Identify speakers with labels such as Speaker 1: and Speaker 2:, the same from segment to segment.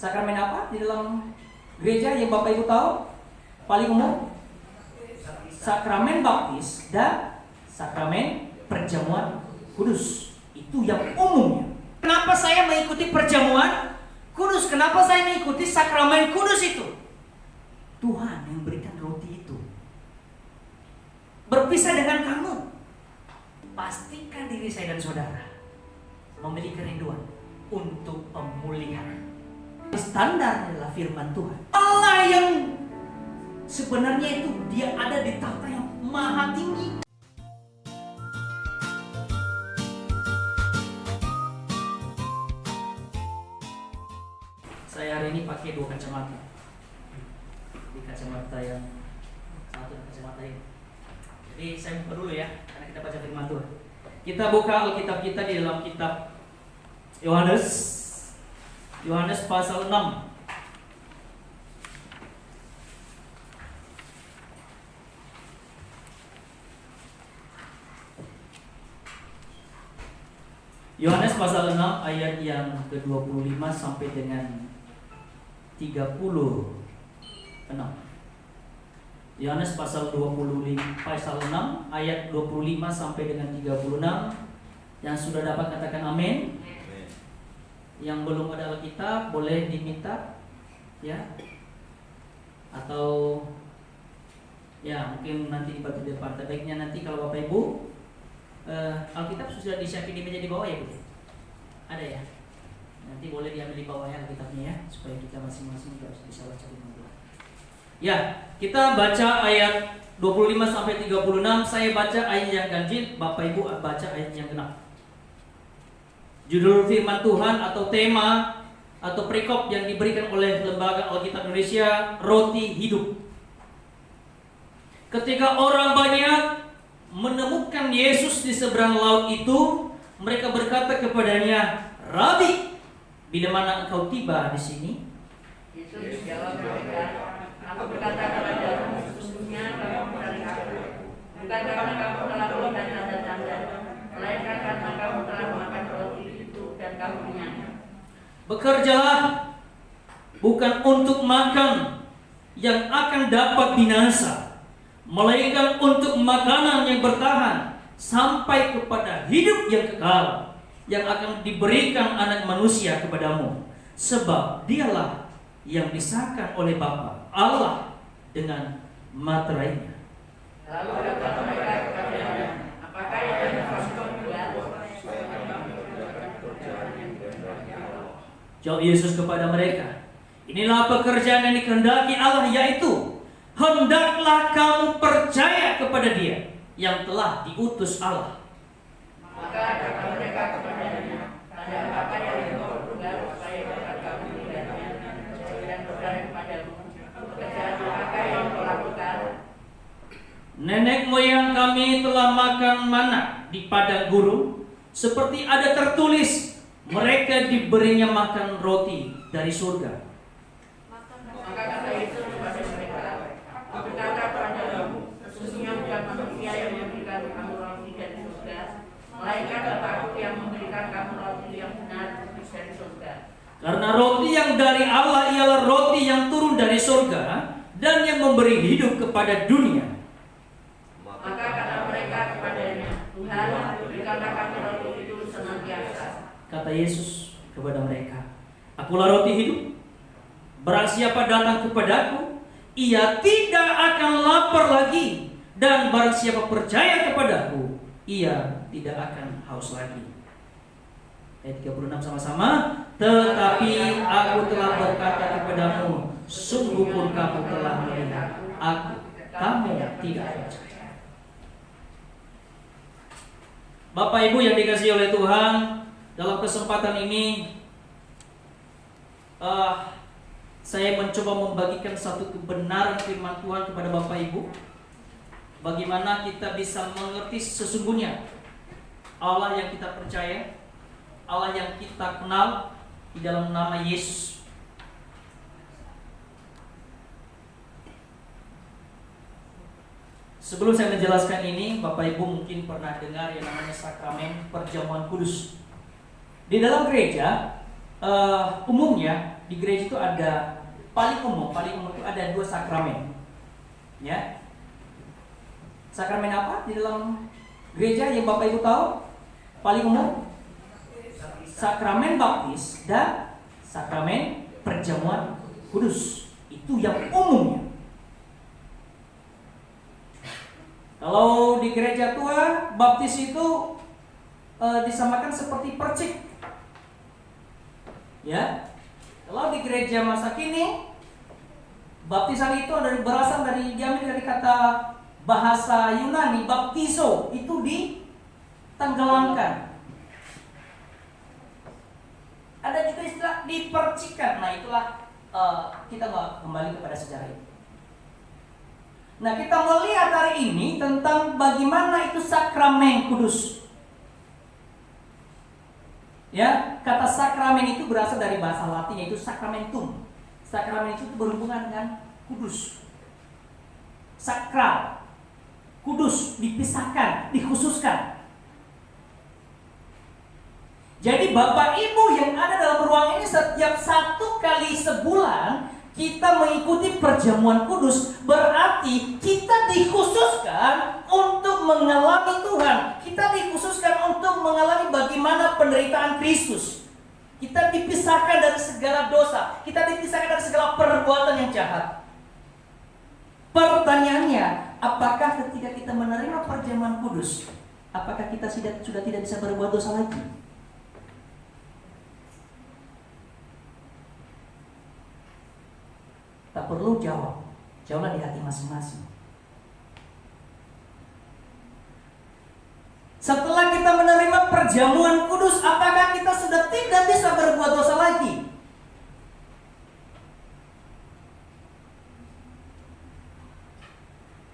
Speaker 1: Sakramen apa di dalam gereja yang Bapak Ibu tahu? Paling umum? Sakramen baptis dan sakramen perjamuan kudus. Itu yang umumnya. Kenapa saya mengikuti perjamuan kudus? Kenapa saya mengikuti sakramen kudus itu? Tuhan yang berikan roti itu. Berpisah dengan kamu. Pastikan diri saya dan saudara memiliki kerinduan untuk pemulihan. Standar adalah firman Tuhan. Allah yang sebenarnya itu dia ada di tahta yang maha tinggi. Saya hari ini pakai 2 kacamata. Di kacamata yang satu kacamata ini. Jadi saya buka dulu ya, karena kita baca firman Tuhan. Kita buka Alkitab kita di dalam kitab Yohanes pasal 6. Yohanes pasal 6 ayat yang ke-25 sampai dengan 36. Yohanes pasal 6 ayat 25 sampai dengan 36. Yang sudah dapat katakan amin. Yang belum ada Alkitab boleh diminta ya. Atau ya mungkin nanti dibantu di depan. Baiknya nanti kalau Bapak Ibu Alkitab sudah disiapin di meja di bawah ya Bu? Ada ya? Nanti boleh diambil di bawahnya Alkitabnya ya, supaya kita masing-masing juga bisa baca firman Tuhan. Ya, kita baca ayat 25 sampai 36. Saya baca ayat yang ganjil, Bapak Ibu baca ayat yang genap. Judul firman Tuhan atau tema atau perikop yang diberikan oleh Lembaga Alkitab Indonesia, Roti Hidup. Ketika orang banyak menemukan Yesus di seberang laut itu, mereka berkata kepadanya, "Rabi, bila mana engkau tiba di sini?"
Speaker 2: Yesus menjawab mereka, "Aku berkata kepadamu, sesungguhnya kamu mencari aku, bukan karena kamu telah melihat tanda-tanda, melainkan karena kamu telah makan roti itu dan kamu kenyang.
Speaker 1: Bekerjalah bukan untuk makan yang akan dapat binasa, melainkan untuk makanan yang bertahan sampai kepada hidup yang kekal, yang akan diberikan Anak Manusia kepadamu, sebab dialah yang disahkan oleh Bapa Allah dengan materainya."
Speaker 2: Lalu kata mereka kepadanya, "Apakah yang engkau buat?"
Speaker 1: Jawab Yesus kepada mereka, "Inilah pekerjaan yang dikehendaki Allah, yaitu hendaklah kamu percaya kepada Dia yang telah diutus Allah."
Speaker 2: Maka kata mereka kepadanya, "Tanda apa yang engkau buat supaya dapat kami melihatnya dan berkata kepadamu, pekerjaan apakah yang engkau lakukan?"
Speaker 1: "Nenek moyang kami telah makan mana di padang gurun, seperti ada tertulis, mereka diberinya makan roti dari surga."
Speaker 2: Maka kata Yesus kepada mereka, "Aku berkata kepadamu, sesungguhnya bukan manusia yang memberikan kamu roti dari surga, melainkan Bapa-Ku yang memberikan kamu roti yang benar dari surga.
Speaker 1: Karena roti yang dari Allah ialah roti yang turun dari surga dan yang memberi hidup kepada dunia."
Speaker 2: Maka kata mereka kepadanya, "Tuhan, berikanlah kami roti itu senantiasa."
Speaker 1: Kata Yesus kepada mereka, "Akulah roti hidup. Barang siapa datang kepadaku, ia tidak akan lapar lagi, dan barang siapa percaya kepadaku, ia tidak akan haus lagi." Ayat 36 sama-sama. "Tetapi aku telah berkata kepadamu, sungguh pun kamu telah melihat aku, kamu tidak percaya." Bapak Ibu yang dikasihi oleh Tuhan, dalam kesempatan ini saya mencoba membagikan satu kebenaran firman Tuhan kepada Bapak Ibu. Bagaimana kita bisa mengerti sesungguhnya Allah yang kita percaya, Allah yang kita kenal di dalam nama Yesus. Sebelum saya menjelaskan ini, Bapak Ibu mungkin pernah dengar yang namanya sakramen perjamuan kudus. Di dalam gereja umumnya di gereja itu ada paling umum itu ada 2 sakramen. Ya. Sakramen apa di dalam gereja yang Bapak Ibu tahu? Paling umum sakramen baptis dan sakramen perjamuan kudus. Itu yang umumnya. Kalau di gereja tua, baptis itu disamakan seperti percik. Ya. Kalau di gereja masa kini, baptisan itu berasal diambil dari kata bahasa Yunani, baptizo, itu ditenggelamkan. Ada juga istilah dipercikan. Nah, itulah kita kembali kepada sejarah itu. Nah, kita melihat hari ini tentang bagaimana itu sakramen kudus. Ya, kata sakramen itu berasal dari bahasa Latin, yaitu sacramentum. Sakramen itu berhubungan dengan kudus. Sakral, kudus, dipisahkan, dikhususkan. Jadi Bapak Ibu yang ada dalam ruang ini, setiap 1 kali sebulan kita mengikuti perjamuan kudus, berarti kita dikhususkan untuk mengalami Tuhan. Kita dikhususkan untuk mengalami bagaimana penderitaan Kristus. Kita dipisahkan dari segala dosa. Kita dipisahkan dari segala perbuatan yang jahat. Pertanyaannya, apakah ketika kita menerima perjamuan kudus, apakah kita sudah tidak bisa berbuat dosa lagi? Tak perlu jawablah di hati masing-masing. Setelah kita menerima perjamuan kudus, apakah kita sudah tidak bisa berbuat dosa lagi?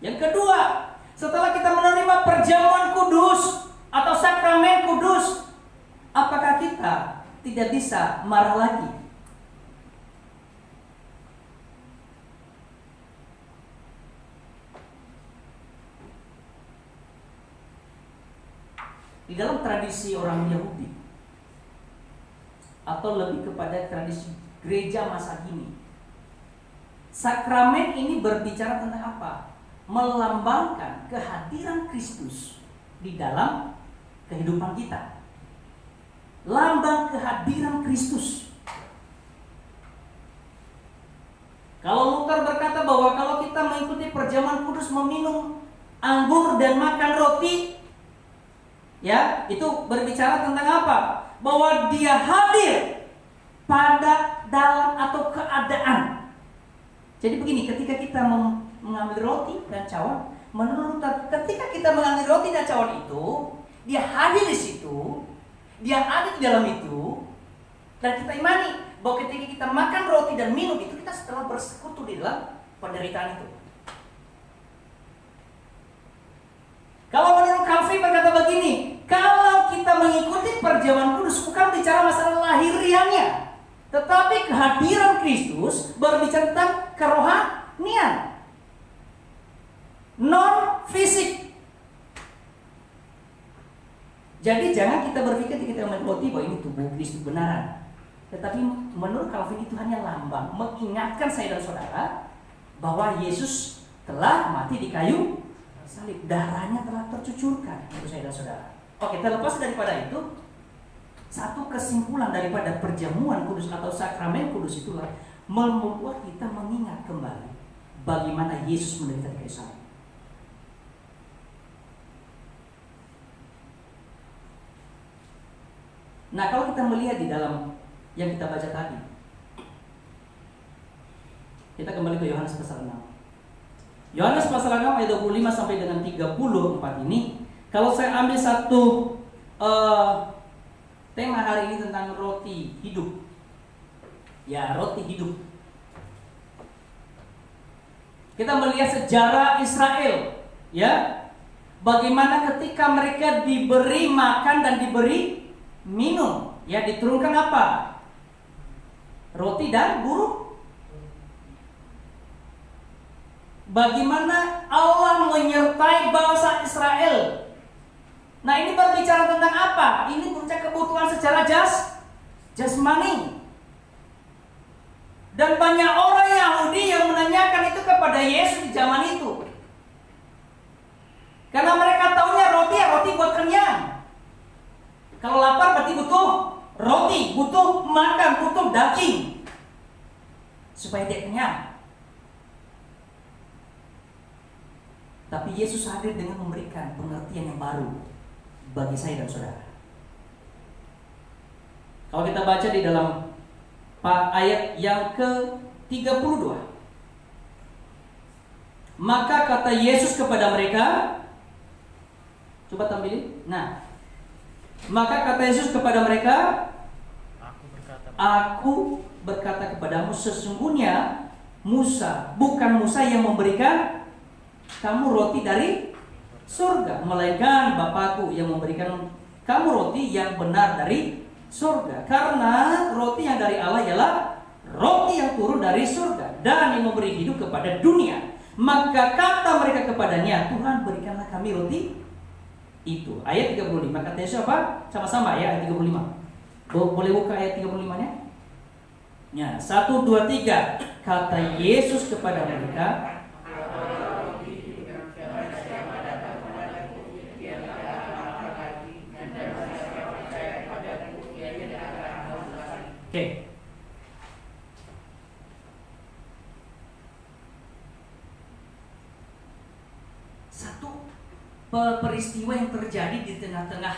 Speaker 1: Yang kedua, setelah kita menerima perjamuan kudus atau sakramen kudus, apakah kita tidak bisa marah lagi? Di dalam tradisi orang Yahudi, atau lebih kepada tradisi gereja masa kini, sakramen ini berbicara tentang apa? Melambangkan kehadiran Kristus di dalam kehidupan kita. Lambang kehadiran Kristus. Kalau Luther berkata bahwa kalau kita mengikuti perjamuan kudus, meminum anggur dan makan roti, ya, itu berbicara tentang apa? Bahwa dia hadir pada dalam atau keadaan. Jadi begini, ketika kita mengambil roti dan cawan, menurut ketika kita mengambil roti dan cawan itu, dia hadir di situ, dia ada di dalam itu, dan kita imani bahwa ketika kita makan roti dan minum itu, kita setelah bersekutu di dalam penderitaan itu. Kalau menurut Calvin berkata begini, kalau kita mengikuti perjamuan kudus bukan bicara masalah lahiriahnya, tetapi kehadiran Kristus berbicara tentang kerohanian, non fisik. Jadi jangan kita berpikir kita mengikuti bahwa ini tubuh Kristus benaran, tetapi menurut Calvin itu hanya lambang, mengingatkan saya dan saudara bahwa Yesus telah mati di kayu salib, darahnya telah tercucurkan untuk saya dan saudara. Oke, terlepas daripada itu, satu kesimpulan daripada perjamuan kudus atau sakramen kudus itulah membuat kita mengingat kembali bagaimana Yesus menderita di kayu salib. Nah, kalau kita melihat di dalam yang kita baca tadi, kita kembali ke Yohanes pasal 6. Yohanes pasal 6 ayat 25 sampai dengan 34 ini, kalau saya ambil satu tema hari ini tentang roti hidup. Ya, roti hidup. Kita melihat sejarah Israel, ya. Bagaimana ketika mereka diberi makan dan diberi minum, ya, diturunkan apa? Roti dan burung. Bagaimana Allah menyertai bangsa Israel. Nah, ini berbicara tentang apa? Ini berbicara kebutuhan secara jasmani. Dan banyak orang Yahudi yang menanyakan itu kepada Yesus di zaman itu. Karena mereka taunya roti ya roti buat kenyang. Kalau lapar berarti butuh roti, butuh makan, butuh daging supaya dia kenyang. Tapi Yesus hadir dengan memberikan pengertian yang baru bagi saya dan saudara. Kalau kita baca di dalam ayat yang ke-32. Maka kata Yesus kepada mereka, coba tampilin. Nah, maka kata Yesus kepada mereka, Aku berkata kepadamu, sesungguhnya Musa, bukan Musa yang memberikan kamu roti dari surga, melainkan Bapakku yang memberikan kamu roti yang benar dari surga. Karena roti yang dari Allah ialah roti yang turun dari surga dan yang memberi hidup kepada dunia. Maka kata mereka kepadanya, Tuhan, berikanlah kami roti itu. Ayat 35. Kata Yesus apa? Sama-sama ya, ayat 35. Boleh buka ayat 35-nya? Ya, 1, 2, 3. Kata Yesus kepada mereka, oke. Satu peristiwa yang terjadi di tengah-tengah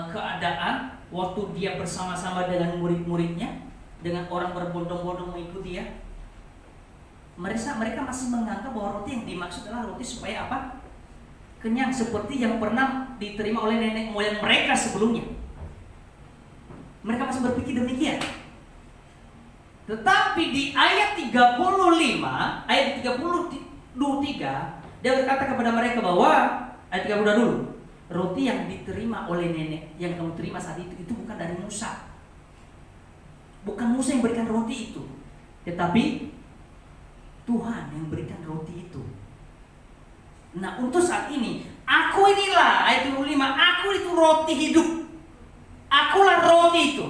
Speaker 1: keadaan waktu dia bersama-sama dengan murid-muridnya, dengan orang berbondong-bondong mengikuti ya. Mereka masih menganggap bahwa roti yang dimaksud adalah roti supaya apa? Kenyang, seperti yang pernah diterima oleh nenek moyang mereka sebelumnya. Mereka masih berpikir demikian. Tetapi di ayat 35, ayat 33, dia berkata kepada mereka bahwa, ayat 32 dulu, roti yang diterima oleh nenek, yang kamu terima saat itu bukan dari Musa. Bukan Musa yang berikan roti itu, tetapi Tuhan yang berikan roti itu. Nah, untuk saat ini, aku inilah, ayat 25, aku itu roti hidup. Akulah roti itu.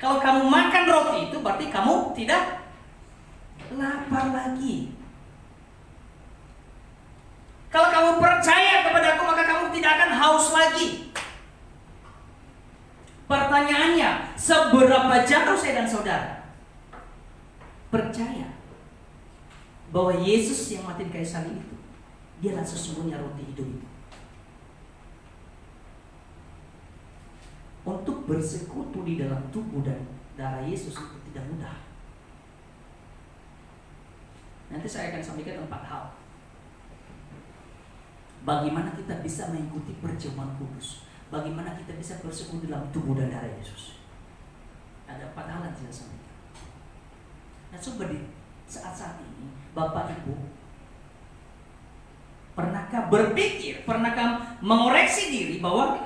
Speaker 1: Kalau kamu makan roti itu, berarti kamu tidak lapar lagi. Kalau kamu percaya kepada aku, maka kamu tidak akan haus lagi. Pertanyaannya, seberapa jauh saya dan saudara percaya bahwa Yesus yang mati di kayu salib itu, dialah sesungguhnya roti hidup itu. Untuk bersekutu di dalam tubuh dan darah Yesus itu tidak mudah. Nanti saya akan sampaikan 4 hal. Bagaimana kita bisa mengikuti perjamuan kudus? Bagaimana kita bisa bersekutu dalam tubuh dan darah Yesus? Ada 4 hal yang saya sampaikan. Nah, coba di saat-saat ini, Bapak Ibu, pernahkah berpikir, pernahkah mengoreksi diri bahwa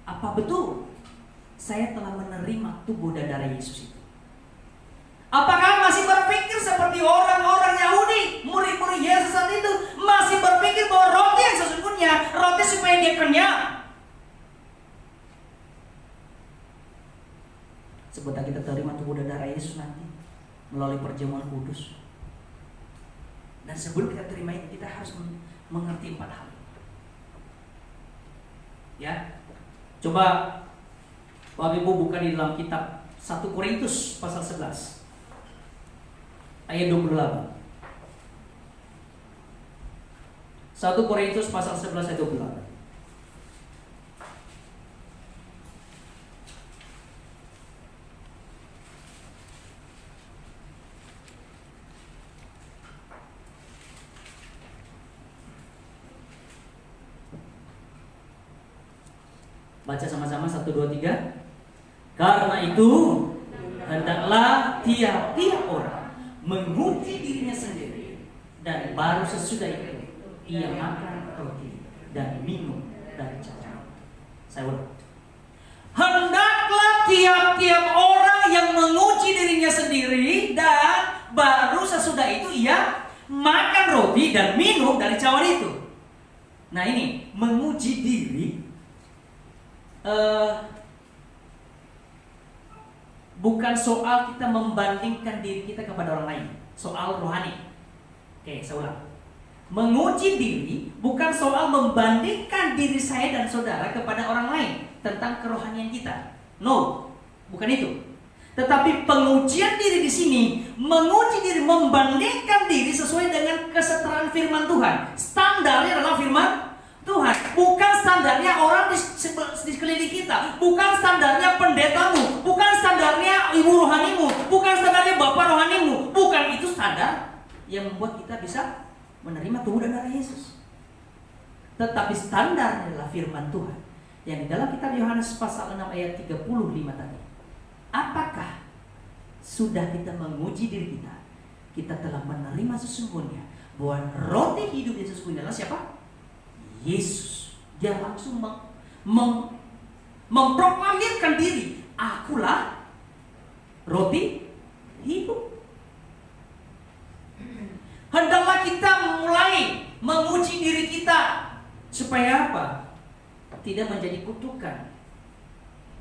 Speaker 1: apa betul saya telah menerima tubuh dan darah Yesus itu? Apakah masih berpikir seperti orang-orang Yahudi, murid-murid Yesus saat itu, masih berpikir bahwa roti yang sesungguhnya, roti supaya dia kenyang? Sebentar kita terima tubuh dan darah Yesus nanti melalui perjamuan kudus. Dan sebelum kita terima itu, kita harus mengerti 4 hal. Ya, coba Bapak Ibu buka di dalam kitab 1 Korintus pasal 11 ayat 28. 1 Korintus pasal 11 ayat 28. Baca sama-sama 1, 2, 3. Karena itu hendaklah tiap-tiap orang menguji dirinya sendiri, dan baru sesudah itu ia makan roti dan minum dari cawan. Saya ulang. Hendaklah tiap-tiap orang yang menguji dirinya sendiri, dan baru sesudah itu ia makan roti dan minum dari cawan itu. Nah, ini menguji diri. bukan soal kita membandingkan diri kita kepada orang lain, soal rohani. Oke, saya ulang. Menguji diri bukan soal membandingkan diri saya dan saudara kepada orang lain tentang kerohanian kita. No, bukan itu. Tetapi pengujian diri di sini, menguji diri, membandingkan diri sesuai dengan kesetaraan firman Tuhan. Standarnya adalah firman Tuhan, bukan standarnya orang di sekeliling kita, bukan standarnya pendetamu, bukan standarnya ibu rohanimu, bukan standarnya bapak rohanimu, bukan itu standar yang membuat kita bisa menerima tubuh dan darah Yesus. Tetapi standar adalah firman Tuhan yang di dalam kitab Yohanes pasal 6 ayat 35 tadi. Apakah sudah kita menguji diri kita? Kita telah menerima sesungguhnya bahwa roti hidup yang sesungguhnya adalah siapa? Yesus. Dia langsung memproklamirkan diri, akulah roti hidup. Hendaklah kita mulai menguji diri kita supaya apa? Tidak menjadi kutukan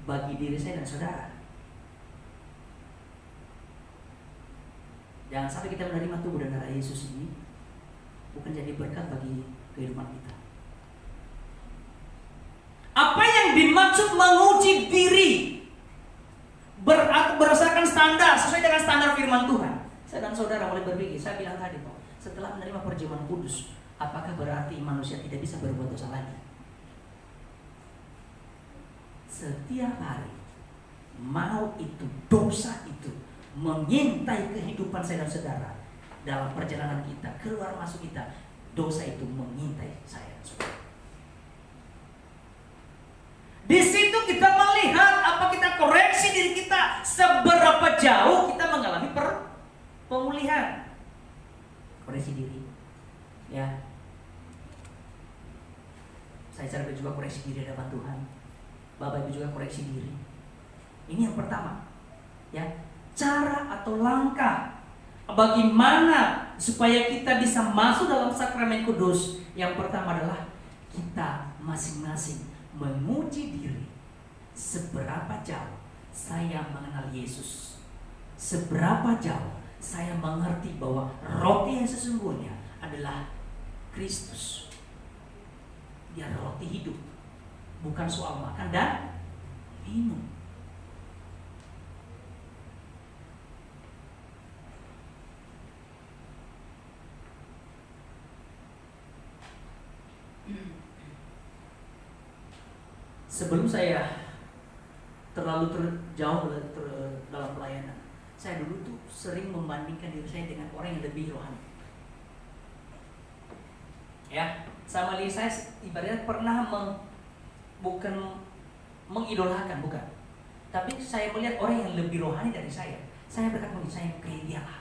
Speaker 1: bagi diri saya dan saudara. Jangan sampai kita menerima tubuh dan darah Yesus ini bukan jadi berkat bagi kehidupan kita. Apa yang dimaksud menguji diri berdasarkan standar, sesuai dengan standar firman Tuhan? Saya dan saudara mulai berpikir, saya bilang tadi, setelah menerima perjamuan kudus, apakah berarti manusia tidak bisa berbuat dosa lagi? Setiap hari, mau itu, dosa itu mengintai kehidupan saya dan saudara. Dalam perjalanan kita, keluar masuk kita, dosa itu mengintai saya dan saudara. Di situ kita melihat apa kita koreksi diri kita, seberapa jauh kita mengalami pemulihan. Koreksi diri, ya. Saya cari juga koreksi diri hadapan Tuhan. Bapak Ibu juga koreksi diri. Ini yang pertama, ya. Cara atau langkah bagaimana supaya kita bisa masuk dalam sakramen kudus. Yang pertama adalah kita masing-masing menguji diri. Seberapa jauh saya mengenal Yesus, seberapa jauh saya mengerti bahwa roti yang sesungguhnya adalah Kristus. Dia roti hidup, bukan soal makan dan minum. Sebelum saya terlalu jauh dalam pelayanan, saya dulu tuh sering membandingkan diri saya dengan orang yang lebih rohani. Ya, sama lihat saya ibaratnya pernah bukan mengidolakan, bukan. Tapi saya melihat orang yang lebih rohani dari saya. Saya berkata, saya kayak dia lah.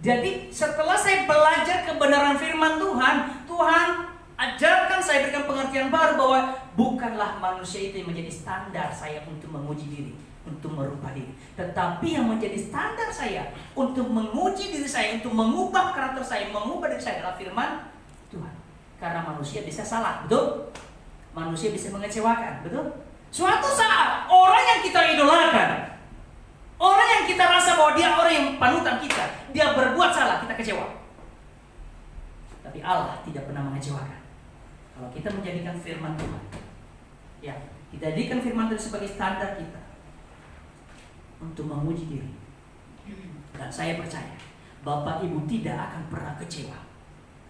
Speaker 1: Jadi setelah saya belajar kebenaran firman Tuhan, Tuhan ajarkan saya, berikan pengertian baru bahwa bukanlah manusia itu yang menjadi standar saya untuk menguji diri, untuk merubah diri. Tetapi yang menjadi standar saya untuk menguji diri saya, untuk mengubah karakter saya, mengubah diri saya adalah firman Tuhan. Karena manusia bisa salah, betul? Manusia bisa mengecewakan, betul? Suatu saat orang yang kita idolakan, orang yang kita rasa bahwa dia orang yang panutan kita, dia berbuat salah, kita kecewa. Tapi Allah tidak pernah mengecewakan. Kalau kita menjadikan firman Tuhan, ya, kita jadikan firman Tuhan sebagai standar kita untuk menguji diri. Dan saya percaya Bapak Ibu tidak akan pernah kecewa.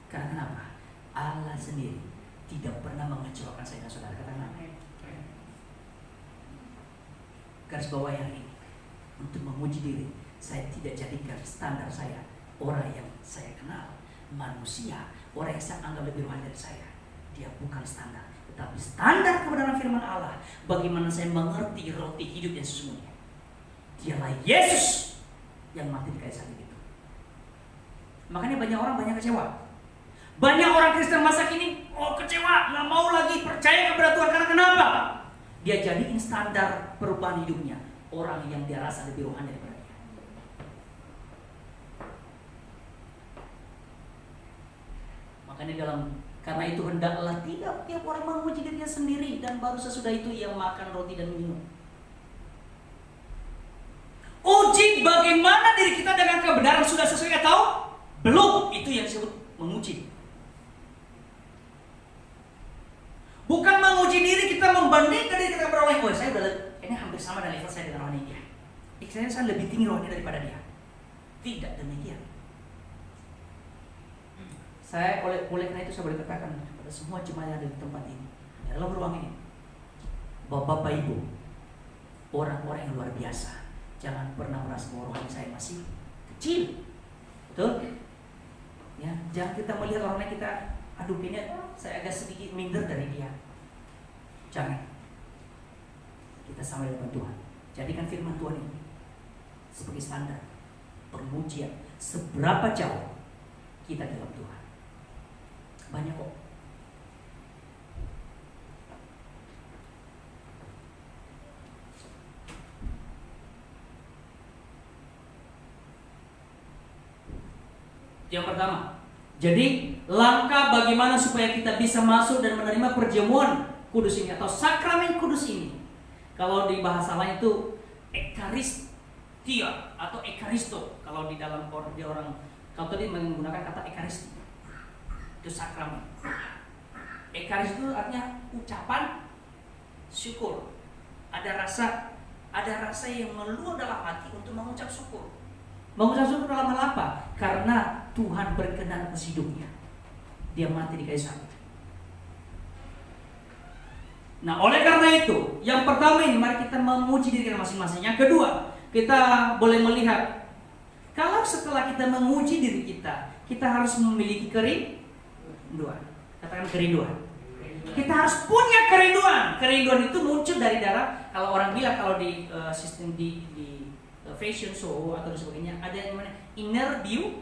Speaker 1: Karena kenapa? Allah sendiri tidak pernah mengecewakan saya dan saudara. Katakan amin. Garis bawah yang ini, untuk menguji diri, saya tidak jadikan standar saya orang yang saya kenal, manusia, orang yang saya anggap lebih rohani dari saya. Dia bukan standar, tetapi standar kebenaran firman Allah. Bagaimana saya mengerti roti hidup yang sesungguhnya. Dialah Yesus yang mati di kayu salib itu. Makanya banyak orang banyak kecewa. Banyak orang Kristen masa kini kecewa, nggak mau lagi percaya kepada Tuhan. Karena kenapa? Dia jadiin standar perubahan hidupnya orang yang dia rasa lebih rohani daripada dia. Makanya dalam Karena itu hendaklah tiap orang memuji dirinya sendiri, dan baru sesudah itu ia makan roti dan minum. Uji bagaimana diri kita dengan kebenaran sudah sesuai atau belum, itu yang disebut menguji. Bukan menguji diri kita, membandingkan diri kita beroleh. Oh, saya udah, ini hampir sama dengan level saya dengan rohani dia. Saya lebih tinggi rohani daripada dia. Tidak demikian. Saya oleh karena itu saya boleh katakan kepada semua jemaat yang ada di tempat ini, dalam ruang ini, Bapak Ibu, orang-orang yang luar biasa, jangan pernah merasa bahwa rohani saya masih kecil. Betul? Ya, jangan kita melihat orang lain kita, aduh ini saya agak sedikit minder dari dia. Jangan. Kita sama dengan Tuhan. Jadikan firman Tuhan ini sebagai standar pengujian seberapa jauh kita dalam Tuhan. Banyak kok. Yang pertama, jadi langkah bagaimana supaya kita bisa masuk dan menerima perjamuan kudus ini atau sakramen kudus ini. Kalau di bahasa lain itu Ekaristia atau Ekaristo. Kalau di dalam orang, kalau tadi menggunakan kata Ekaristi, itu sakramen. Ekaris itu artinya ucapan syukur. Ada rasa yang meluap dalam hati untuk mengucap syukur. Mengucap syukur dalam hal apa? Karena Tuhan berkenan atas hidupnya. Dia mati di kayu salib. Nah, oleh karena itu, yang pertama ini mari kita memuji diri kita masing-masing. Yang kedua, kita boleh melihat kalau setelah kita menguji diri kita, kita harus memiliki kerinduan. Katakan kerinduan. Kita harus punya kerinduan. Kerinduan itu muncul dari dalam, kalau orang bilang kalau di sistem di fashion show atau sebagainya, ada yang namanya inner beauty.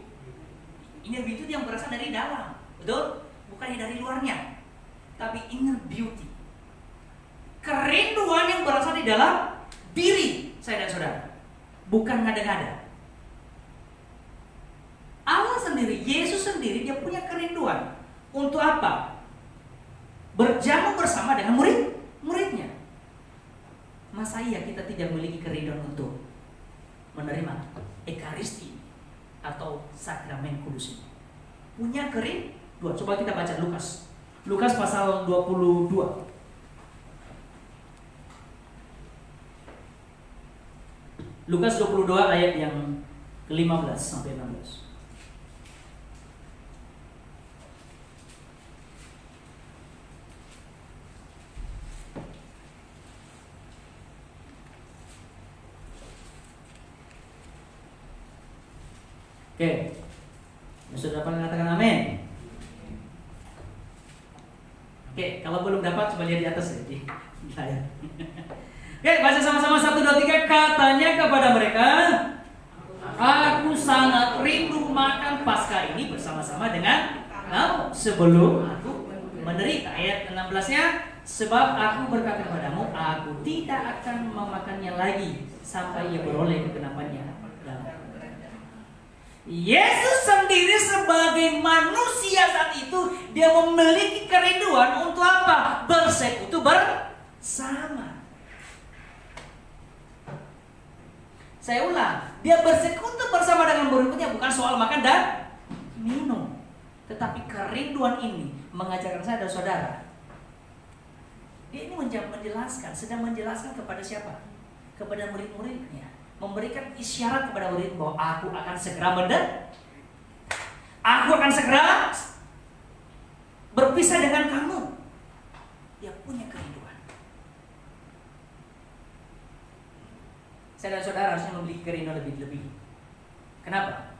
Speaker 1: Inner beauty itu yang berasal dari dalam, betul? Bukan dari luarnya, tapi inner beauty. Kerinduan yang berasal di dalam diri saya dan saudara, bukan ngada-ngada. Allah sendiri, Yesus sendiri, dia punya kerinduan. Untuk apa? Berjamu bersama dengan murid-muridnya. Masa iya kita tidak memiliki kerinduan untuk menerima Ekaristi atau sakramen kudus ini? Punya kerinduan. Coba kita baca Lukas pasal 22. Lukas 22 ayat yang ke-15 sampai 16. Oke, sudah dapat mengatakan amin? Oke, kalau belum dapat coba lihat di atas ya, di layar. Oke, baca sama-sama 1, 2, 3. Katanya kepada mereka, aku sangat rindu makan Paskah ini bersama-sama dengan kamu sebelum aku menderita. Ayat 16-nya, sebab aku berkata kepadamu, aku tidak akan memakannya lagi sampai ia beroleh kegenapannya. Yesus sendiri sebagai manusia saat itu, dia memiliki kerinduan untuk apa? Bersekutu bersama. Saya ulang, dia bersekutu bersama dengan murid-muridnya, bukan soal makan dan minum, tetapi kerinduan ini mengajarkan saya dan saudara. Dia ini sedang menjelaskan kepada siapa? Kepada murid-muridnya, memberikan isyarat kepada murid bahwa aku akan segera aku akan segera berpisah dengan kamu. Dia punya kerinduan. Saya dan saudara harusnya memiliki kerinduan lebih-lebih. Kenapa?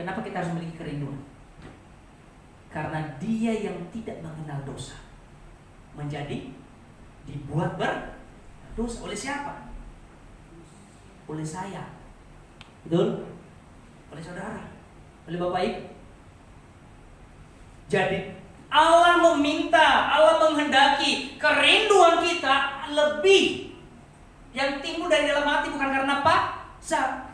Speaker 1: Kenapa kita harus memiliki kerinduan? Karena dia yang tidak mengenal dosa menjadi dibuat berdosa. Oleh siapa? Oleh saya. Betul? Oleh saudara. Oleh Bapak Ibu. Jadi Allah meminta, Allah menghendaki kerinduan kita lebih, yang timbul dari dalam hati, bukan karena paksa.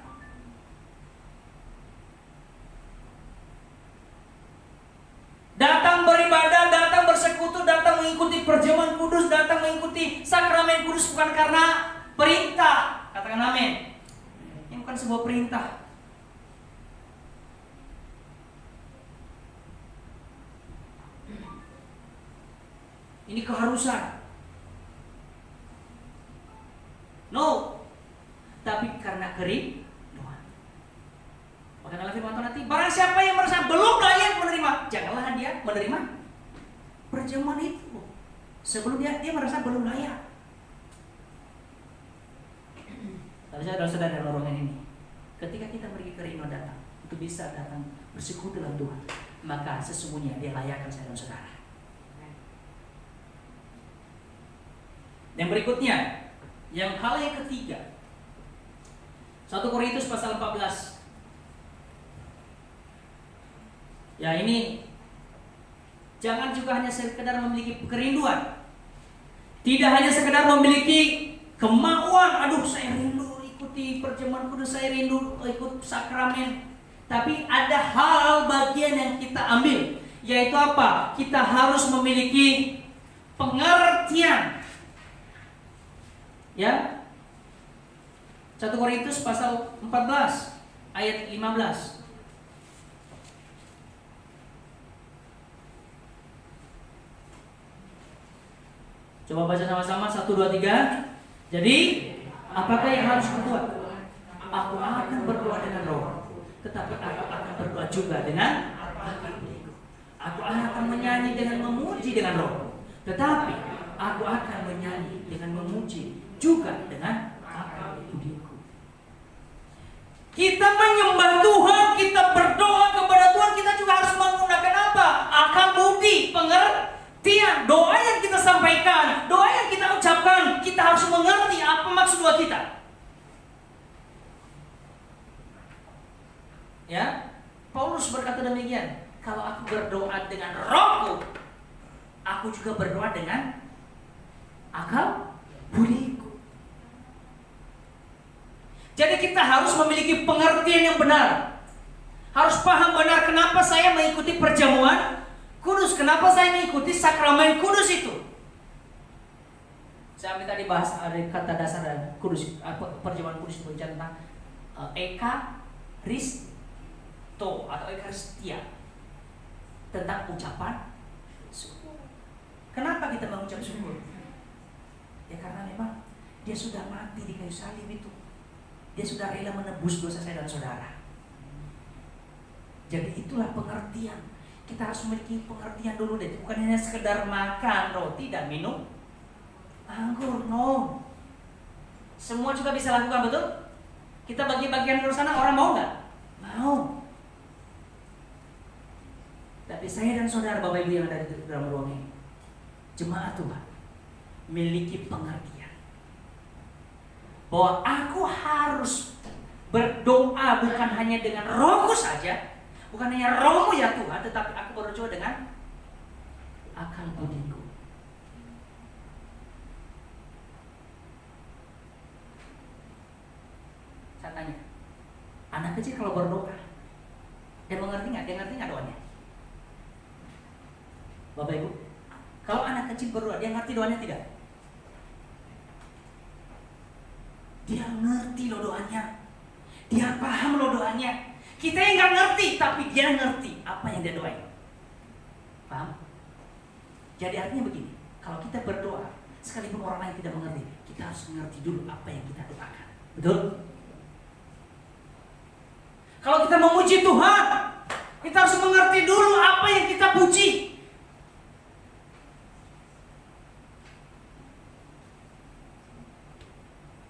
Speaker 1: Datang beribadah, datang bersekutu, datang mengikuti perjamuan kudus, datang mengikuti sakramen kudus bukan karena perintah. Katakan amin. Ini bukan sebuah perintah. Ini keharusan. No. Tapi karena kerinduan. Maka dalam firman Tuhan nanti, barang siapa yang merasa belum layak menerima, janganlah dia menerima perjamuan itu. Sebelum dia merasa belum layak. Tapi saudara-saudara dalam ruangan ini, ketika kita pergi kerinduan datang, untuk bisa datang bersekutu dalam Tuhan, maka sesungguhnya dia layakkan saya dan saudara. Yang berikutnya, yang hal yang ketiga, 1 Korintus pasal 14. Ya, ini jangan juga hanya sekedar memiliki kerinduan. Tidak hanya sekedar memiliki kemauan, aduh saya rindu ikuti perjamuan kudus, saya rindu ikut sakramen. Tapi ada hal bagian yang kita ambil, yaitu apa? Kita harus memiliki pengertian. Ya. 1 Korintus pasal 14 ayat 15. Coba baca sama-sama 1 2 3. Jadi, apakah yang harus kubuat? Aku akan berdoa dengan roh, tetapi aku akan berdoa juga dengan hatiku. Aku akan menyanyi dengan memuji dengan roh, tetapi aku akan menyanyi dengan memuji juga dengan akal budiku. Kita menyembah Tuhan, kita berdoa kepada Tuhan, kita juga harus menggunakan apa? Akal budi, pengertian. Doa yang kita sampaikan, doa yang kita ucapkan, kita harus mengerti apa maksud doa kita. Ya, Paulus berkata demikian, kalau aku berdoa dengan rohku, aku juga berdoa dengan akal budiku. Jadi kita harus memiliki pengertian yang benar. Harus paham benar kenapa saya mengikuti perjamuan kudus, kenapa saya mengikuti sakramen kudus itu. Saya ambil tadi bahas ada kata dasar dan kudus, perjamuan kudus itu tentang ekaristo atau ekaristia, tentang ucapan syukur. Kenapa kita mengucap syukur? Ya karena memang dia sudah mati di kayu salib itu. Dia sudah rela menebus dosa saya dan saudara. Jadi itulah pengertian. Kita harus memiliki pengertian dulu deh. Bukan hanya sekedar makan roti dan minum anggur, no. Semua juga bisa lakukan, betul? Kita bagi-bagian di sana, orang mau nggak? Mau. Tapi saya dan saudara, Bapak Ibu yang ada di dalam ruang ini, jemaat Tuhan, miliki pengertian bahwa aku harus berdoa bukan hanya dengan rohku saja, bukan hanya rohmu ya Tuhan, tetapi aku berdoa dengan akal budiku. Saya tanya, anak kecil kalau berdoa, dia mengerti nggak? Dia ngerti nggak doanya? Bapak Ibu, kalau anak kecil berdoa, dia ngerti doanya tidak? Dia ngerti loh doanya. Dia paham loh doanya. Kita yang gak ngerti, tapi dia ngerti apa yang dia doain. Paham? Jadi artinya begini, kalau kita berdoa, sekalipun orang lain tidak mengerti, kita harus mengerti dulu apa yang kita doakan. Betul? Kalau kita memuji Tuhan, kita harus mengerti dulu apa yang kita puji.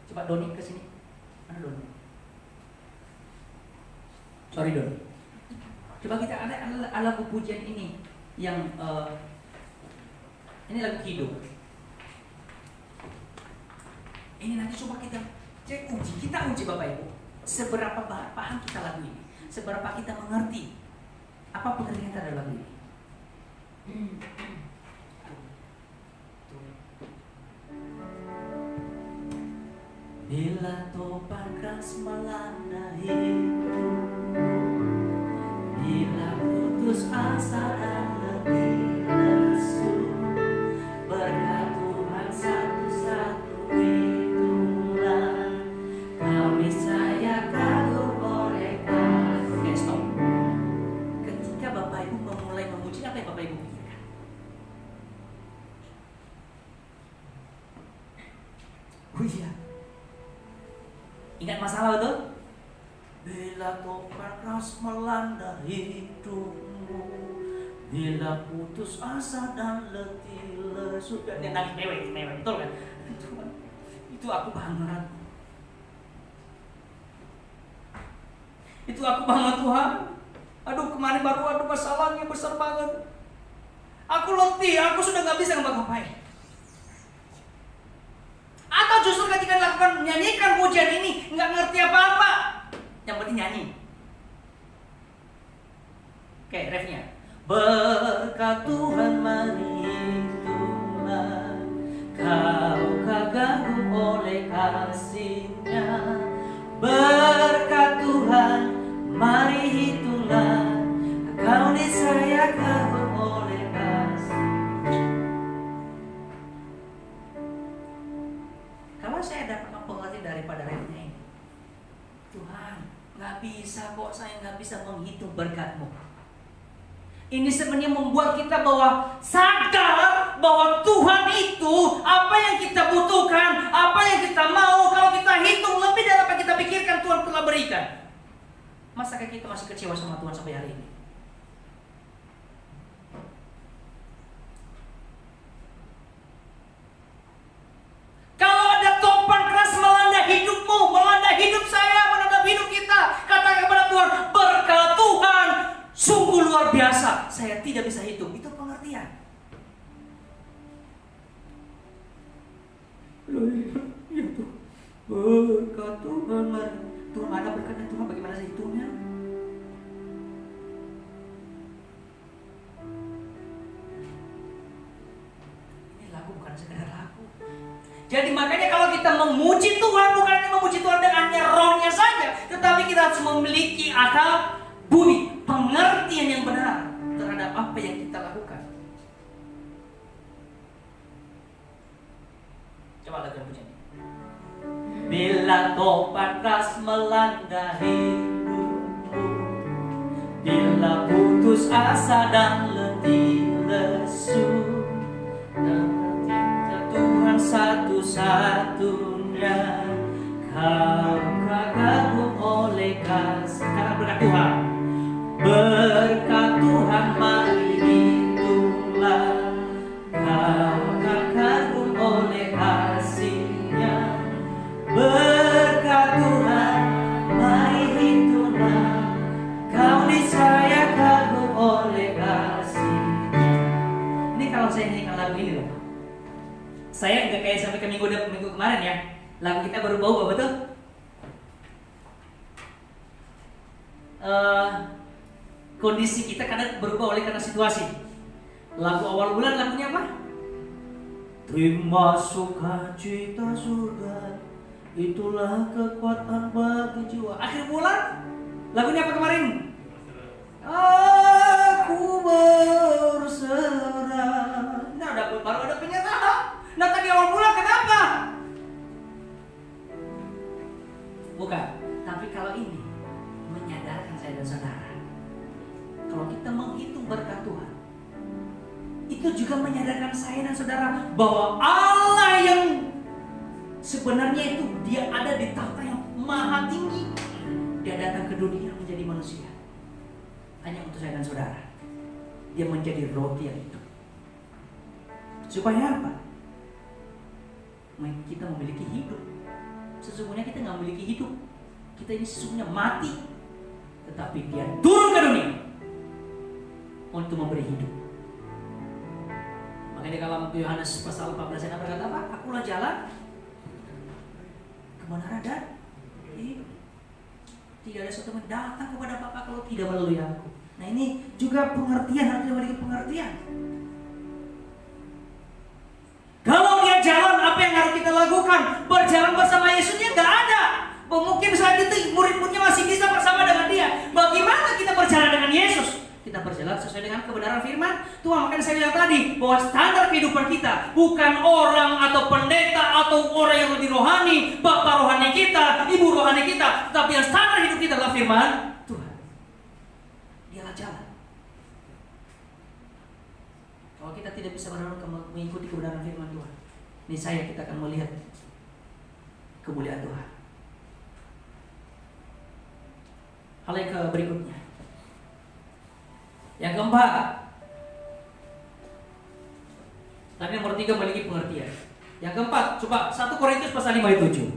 Speaker 1: Coba Doni ke sini. Mana Doni? Sorry Doni. Coba kita ada lagu pujian ini yang ini lagu hidup. Ini nanti coba kita uji Bapak Ibu. Seberapa paham kita lagu ini? Seberapa kita mengerti apa pengertian kita dalam lagu ini? Bila topan keras melanda hidupku, bila putus asa dan Oh iya. Ingat masalah betul? Bila topan keras melanda hidupmu, bila putus asa dan letih lesu. Dia nangis mewek, betul kan? Itu aku banget. Itu aku banget Tuhan. Aduh kemarin baru masalahnya besar banget. Aku letih, aku sudah gak bisa ngapa-ngapain. Atau justru ketika lakukan menyanyikan pujian ini nggak ngerti apa-apa, yang penting nyanyi. Oke, refnya. Berkat Tuhan menghitunglah, kau kagum oleh kasih-Nya. Berkat Tuhan mari hitunglah, kau niscaya kagum oleh kasih. Kalau saya dapat pengertian daripada refnya ini, Tuhan, nggak bisa kok, saya nggak bisa menghitung berkat-Mu. Ini sebenarnya membuat kita bahwa sadar bahwa Tuhan itu apa yang kita butuhkan, apa yang kita mau. Kalau kita hitung lebih dari apa yang kita pikirkan, Tuhan telah berikan. Masakah kita masih kecewa sama Tuhan sampai hari ini? Kalau ada topan keras melanda hidupmu, melanda hidup saya, melanda hidup kita, katakan kepada Tuhan, berkat Tuhan sungguh luar biasa, saya tidak bisa hitung. Itu pengertian. Ya Tuhan, berkat Tuhan, Tuhan ada berkatnya, Tuhan bagaimana saya hitungnya? Ini lagu bukan sekedar lagu. Jadi makanya kalau kita memuji Tuhan, bukan hanya memuji Tuhan dengannya rohnya saja, tetapi kita harus memiliki akal budi, pengertian yang benar terhadap apa yang kita lakukan. Coba lakukan pujian. Bila topan keras melanda hidupmu, bila putus asa dan letih lesu, Tuhan satu-satunya, kau kagum oleh kasih. Karena berkat Tuhan, berkat Tuhan mari hitunglah, kau kagum oleh kasih-Nya. Berkat Tuhan mari hitunglah, kau niscaya kagum oleh kasih-Nya. Ini kalau saya nyanyikan lagu ini loh, saya nggak kayak sampai ke minggu kemarin ya. Lagu kita baru bau betul? Kondisi kita kadang berubah oleh karena situasi. Lagu awal bulan lagunya apa? Terima sukacita surga, itulah kekuatan bagi jiwa. Akhir bulan lagunya apa kemarin? Aku berserah. Nah, baru ada penyerahan. Nah tadi awal bulan kenapa? Bukan. Tapi kalau ini menyadarkan saya dan saudara, kalau kita menghitung berkat Tuhan, itu juga menyadarkan saya dan saudara bahwa Allah yang sebenarnya itu Dia ada di tahta yang maha tinggi. Dia datang ke dunia menjadi manusia hanya untuk saya dan saudara. Dia menjadi roti yang hidup. Supaya apa? Kita memiliki hidup. Sesungguhnya kita nggak memiliki hidup. Kita ini sesungguhnya mati. Tetapi Dia turun ke dunia untuk memberi hidup. Makanya dalam Yohanes pasal 14 ayat berkata apa? Akulah jalan, kebenaran dan hidup. Tidak ada sesuatu yang datang kepada Bapa kalau tidak melalui aku. Nah ini juga pengertian, harus memiliki pengertian. Kalau dia jalan, apa yang harus kita lakukan? Berjalan bersama Yesusnya nggak ada. Mungkin saat itu murid-muridnya masih bisa bersama dengan Dia. Bagaimana kita berjalan dengan Yesus? Kita berjalan sesuai dengan kebenaran firman Tuhan. Makanya saya bilang tadi bahwa standar kehidupan kita bukan orang atau pendeta atau orang yang lebih rohani, bapak rohani kita, ibu rohani kita, tetapi yang standar hidup kita adalah firman Tuhan. Dialah jalan. Kalau kita tidak bisa mengikuti kebenaran firman Tuhan, niscaya kita akan melihat kemuliaan Tuhan. Hal yang berikutnya, yang keempat, tapi nomor 3 memiliki pengertian. Yang keempat, coba 1 Korintus pasal 5 ayat 7.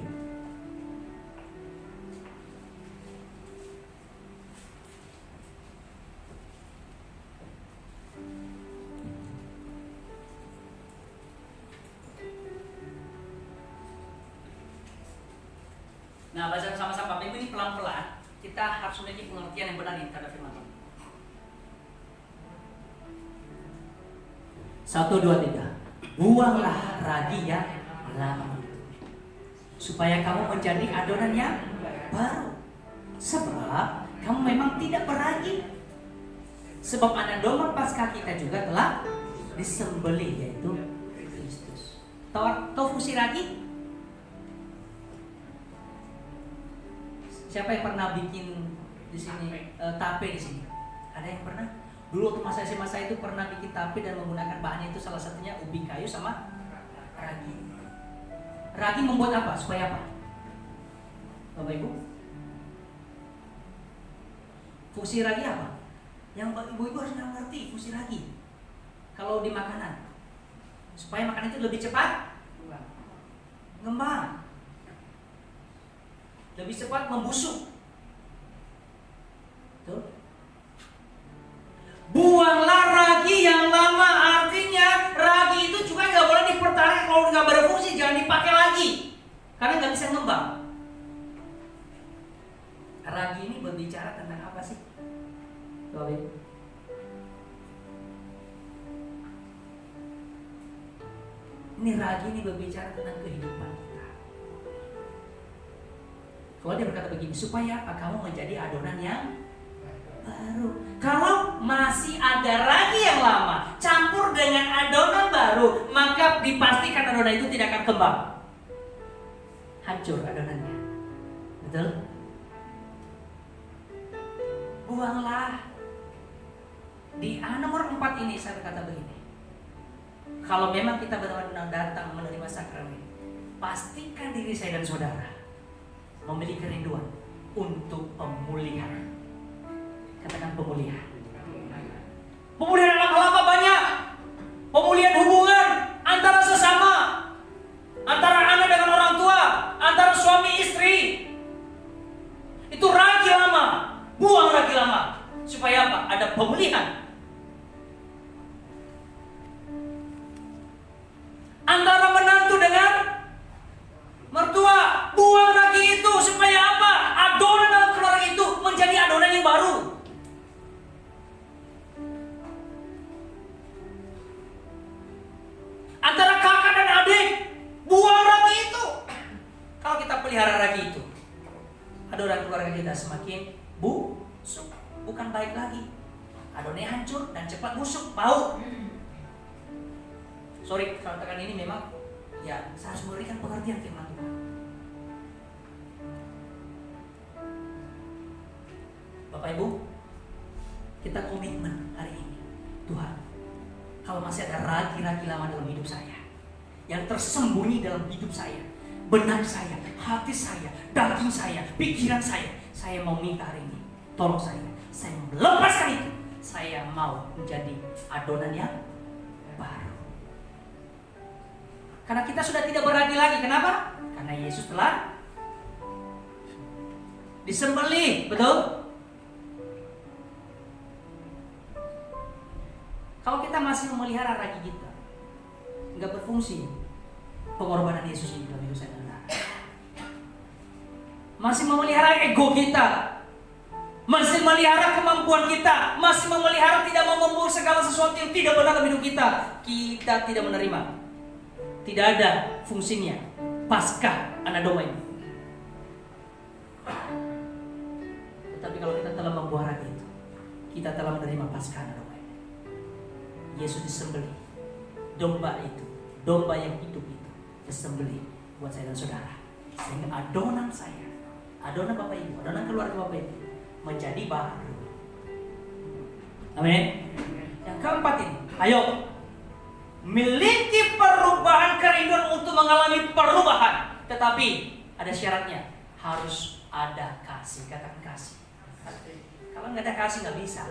Speaker 1: Nah, baca sama-sama Bapak Ibu, ini pelan-pelan. Kita harus memiliki pengertian yang benar terhadap firman Tuhan. 1, 2, 3. Buanglah ragi yang lama itu, supaya kamu menjadi adonan yang baru. Sebab kamu memang tidak beragi. Sebab anak domba Paskah kita juga telah disembelih, yaitu Kristus. Tahu fungsi ragi? Siapa yang pernah bikin di sini tape di sini? Ada yang pernah? Dulu waktu masa SMA saya itu pernah bikin tape dan menggunakan bahannya itu salah satunya ubi kayu sama ragi. Ragi membuat apa? Supaya apa? Bapak Ibu? Fungsi ragi apa? Yang ibu-ibu harus mengerti fungsi ragi. Kalau di makanan, supaya makanan itu lebih cepat ngembang, lebih cepat membusuk. Tuh. Buanglah ragi yang lama, artinya ragi itu juga nggak boleh dipertahankan. Kalau nggak berfungsi jangan dipakai lagi, karena nggak bisa ngembang. Ragi ini berbicara tentang apa sih? Bapak Ibu? Ini ragi ini berbicara tentang kehidupan kita. Kalau dia berkata begini, supaya apa? Kamu menjadi adonan yang baru. Kalau masih ada ragi yang lama campur dengan adonan baru, maka dipastikan adonan itu tidak akan kembang. Hancur adonannya. Betul? Buanglah. Di nomor 4 ini saya berkata begini. Kalau memang kita benar-benar datang menerima sakramen, pastikan diri saya dan saudara memiliki kerinduan untuk pemulihan. Katakan pemulihan. Pemulihan dalam hal apa? Banyak. Pemulihan hubungan antara sesama, antara anak dengan orang tua, antara suami istri. Itu ragi lama. Buang ragi lama. Supaya apa? Ada pemulihan. Antara menantu dengan mertua, buang ragi itu supaya apa? Adonan dalam keluarga itu menjadi adonan yang baru. Antara kakak dan adik, buang ragi itu. Kalau kita pelihara ragi itu, adonan keluarga kita semakin busuk, bukan baik lagi. Adonannya hancur dan cepat busuk, bau. Sorry, katakan ini memang ya saya harus memberikan pengertian firman Tuhan. Bapak Ibu, kita komitmen hari ini, Tuhan, kalau masih ada ragi-ragi lama dalam hidup saya, yang tersembunyi dalam hidup saya, benak saya, hati saya, daging saya, pikiran saya mau minta hari ini, tolong saya melepaskan itu. Saya mau menjadi adonan yang baru. Karena kita sudah tidak beragi lagi. Kenapa? Karena Yesus telah disembelih, betul? Kalau kita masih memelihara ragi kita, nggak berfungsi pengorbanan Yesus ini dalam hidup saya dan Anda. Masih memelihara ego kita, masih memelihara kemampuan kita, masih memelihara tidak mau membuat segala sesuatu yang tidak benar dalam hidup kita, kita tidak menerima. Tidak ada fungsinya Paskah anak domba ini. Tetapi kalau kita telah membuah ragi itu, kita telah menerima Paskah anak domba ini. Yesus disembelih. Domba itu, domba yang hidup itu disembelih buat saya dan saudara. Sehingga adonan saya, adonan Bapak Ibu, adonan keluarga Bapak Ibu menjadi baru. Amin. Yang keempat ini, ayo miliki perubahan, kerinduan untuk mengalami perubahan. Tetapi ada syaratnya, harus ada kasih. Katakan kasih. Kalau nggak ada kasih nggak bisa.